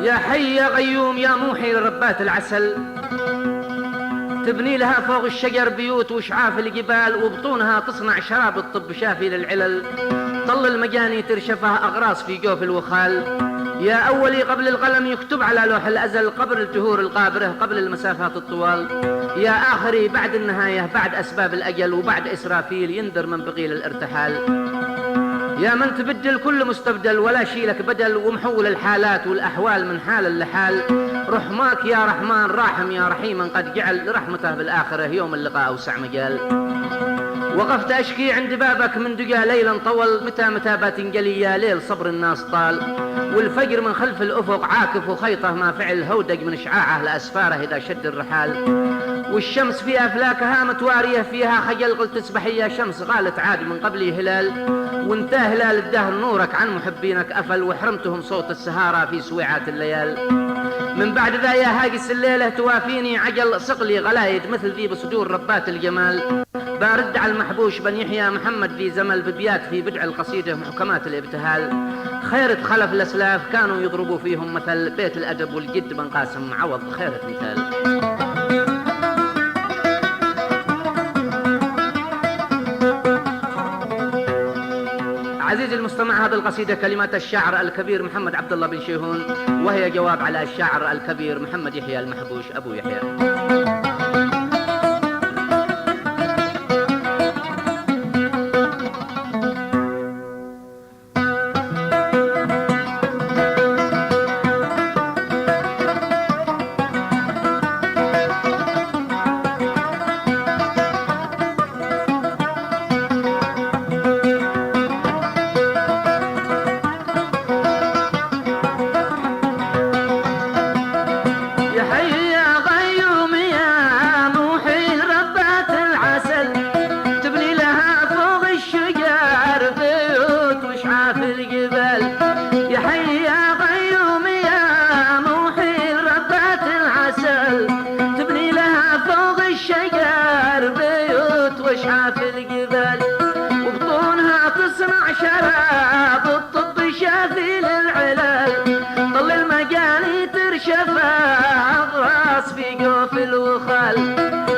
يا حي يا غيوم يا موحي لربات العسل، تبني لها فوق الشجر بيوت وشعاف الجبال، وبطونها تصنع شراب الطب شافي للعلل، طل المجاني ترشفها أغراس في جوف الوخال. يا أولي قبل القلم يكتب على لوح الأزل، قبل الجهور القابرة قبل المسافات الطوال. يا آخري بعد النهاية بعد أسباب الأجل، وبعد إسرافيل ينذر من بقي للارتحال. يا من تبدل كل مستبدل ولا شيلك بدل، ومحول الحالات والأحوال من حال لحال. رحماك يا رحمن راحم يا رحيما قد جعل رحمته بالآخرة يوم اللقاء أوسع مجال. وقفت أشكي عند بابك من دقا ليلا طول، متى بتنجلي يا ليل صبر الناس طال. والفجر من خلف الأفق عاكف وخيطه ما فعل، هودج من إشعاعه لأسفاره إذا شد الرحال. والشمس في أفلاكها متوارية فيها خجل، قلت تسبحي يا شمس قالت عاد من قبلي هلال. وانت هلال الدهر نورك عن محبينك أفل، وحرمتهم صوت السهارة في سويعات الليال. من بعد ذا يا هاجس الليلة توافيني عجل، صقلي غلايد مثل ذي بصدور ربات الجمال. بارد على المحبوش بن يحيى محمد ذي زمل، ببيات في بدع القصيدة محكمات الابتهال. خيرة خلف الأسلاف كانوا يضربوا فيهم مثل، بيت الأدب والجد بن قاسم عوض خيرة مثال. عزيزي المستمع، هذه القصيدة كلمات الشاعر الكبير محمد عبد الله بن شيهون، وهي جواب على الشاعر الكبير محمد يحيى المحبوش أبو يحيى. شراب الطب شافي للعلل، طل المجاني ترشفها الراس في جوف الوخال.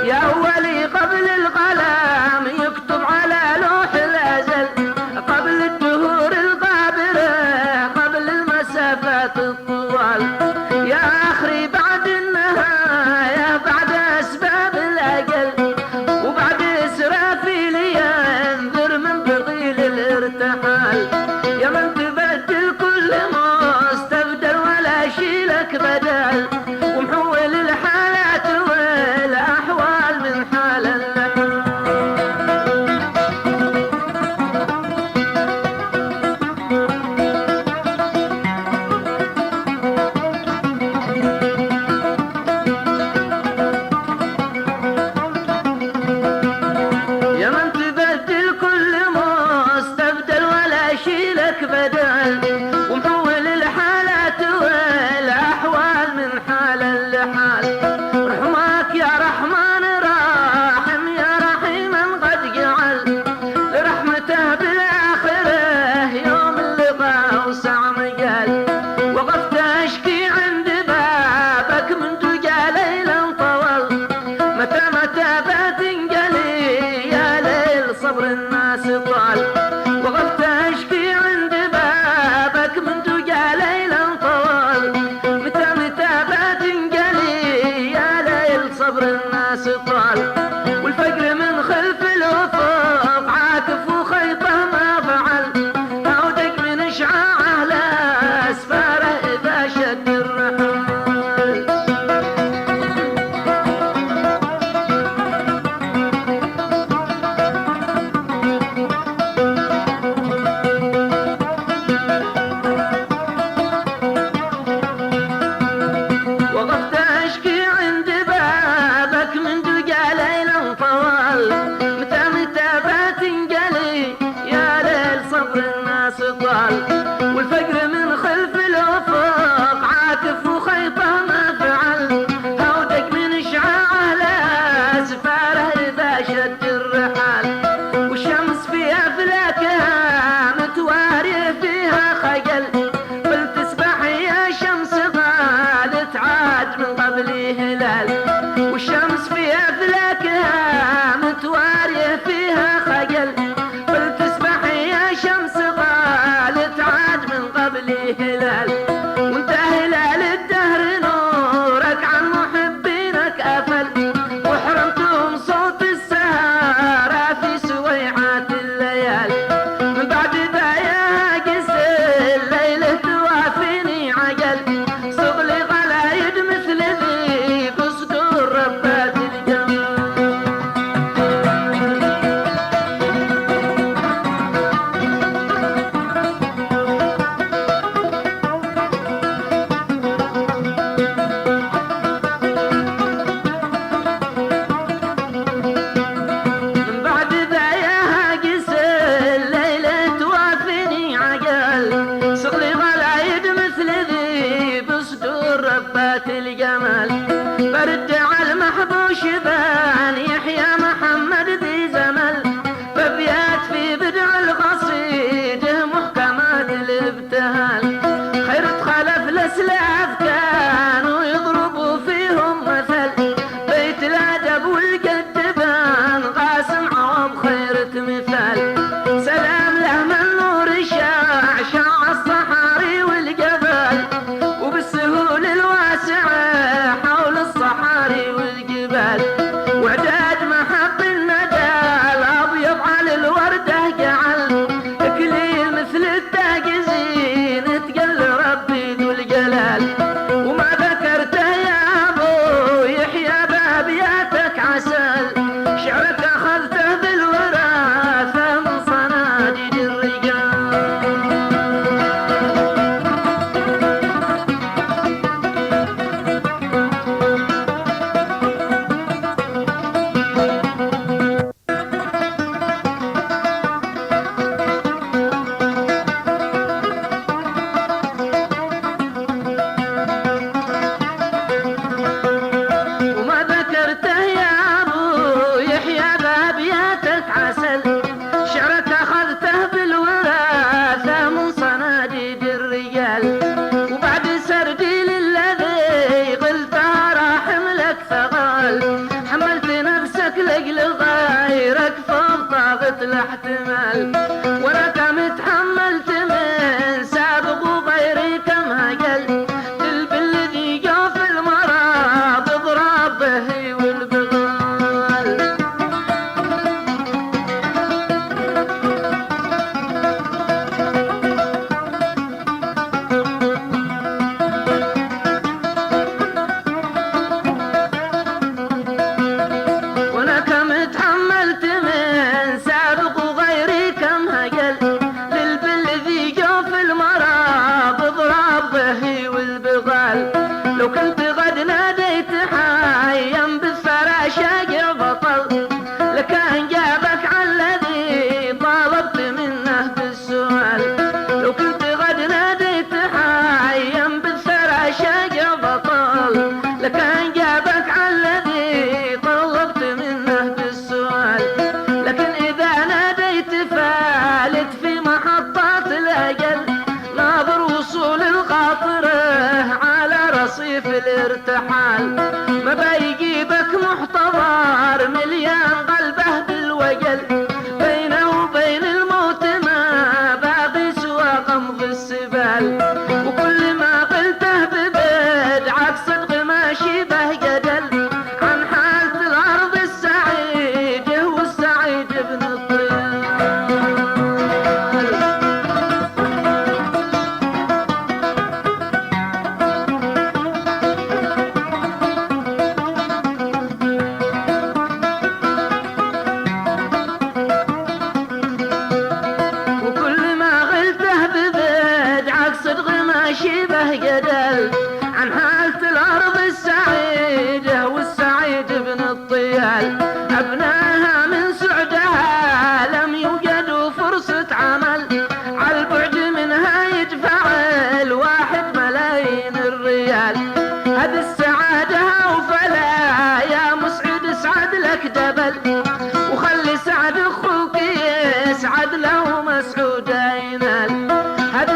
يا أولي قبل القلم يكتب على لوح الأزل، قبل الدهور القابرة قبل المسافات الطوال. يا آخري بعد النهاية بعد أسباب الأجل، وبعد إسرافيل ينذر من بقي للارتحال. يا من تبدل كل مستبدل ولا شيلك بدل، ومحول الحالات والأحوال من حال لحال. يا من تبدل كل مستبدل ولا شيلك بدل، ومحول الحالات والأحوال فيه هلال، وانت هلال الدهر نورك عن محبينك أفل، وحرمتهم صوت السهارة في سويعات الليال. من بعد ذا يا قس الليلة توافيني عقل، صغلي غلايد مثل ذي بصدور ربات الجمال. من بعد ذا يا قس الليلة توافيني عقل، صغلي غلايد مثل ذي بصدور ربات الجمال. برد على المحبوش بان يحيى محمد ذي زمل، بابيات في بدع القصيده محكمات الابتهال. خيرة خلف الاسلاف كانوا يضربوا فيهم مثل، بيت الادب والقدبان قاسم عوض خيرة مثال. سلام له من نور شاع الصحاري والجبال، وبالسهول الواسعة حول الصحاري والجبال. وعداد محب الندى الابيض على الورده جعل، اكليل مثل التاجزين تقل ربي ذو الجلال. وما ذكرته يا ابو يحيى بابياتك عسل، شعرك اخذته بالوراثه من صناديد الرجال. وما ذكرته يا ابو يحيى بابياتك عسل، شعرك اخذته بالوراثه من صناديد الرجال. وبعد سردي للذي قلته راح املك ثقال، حملت نفسك لاجل غيرك فوق طاقة الاحتمال. وانا كم تحملت من سابق وغيري كم هجل، قلب الذي جاف المرض اضرب به والبغال. وانا كم تحملت من سابق وغيري كم هجل، للبل ذي جوف المرض اضرب به والبغال. لو كنت قد ناديت حيا بالثرى شاقع بطل، لكان جابك عن الذي طالبت منه بالسؤال. لو كنت قد ناديت حيا بالثرى شاقع بطل، لكان جابك عن الذي طلبت منه بالسؤال. لكن إذا ناديت فالت في محطات الأجل، ناظر وصول الخاطره على رصيف الارتحال. ما بيجيبك محتضر مليان قلبه بالوجل، بينه وبين الموت ما باقي سوى قمض السبال. وكل ما قلته ببدعك صدق ما شبه جدل، عن حالة الأرض السعيدة والسعيد ابن الطيال. وكل ما قلته ببدعك صدق ما شبه جدل، عن حالة الأرض السعيدة والسعيد ابن الطيال. أبناها من سعدها لم يوجدوا فرصة عمل، عالبعد منها يدفع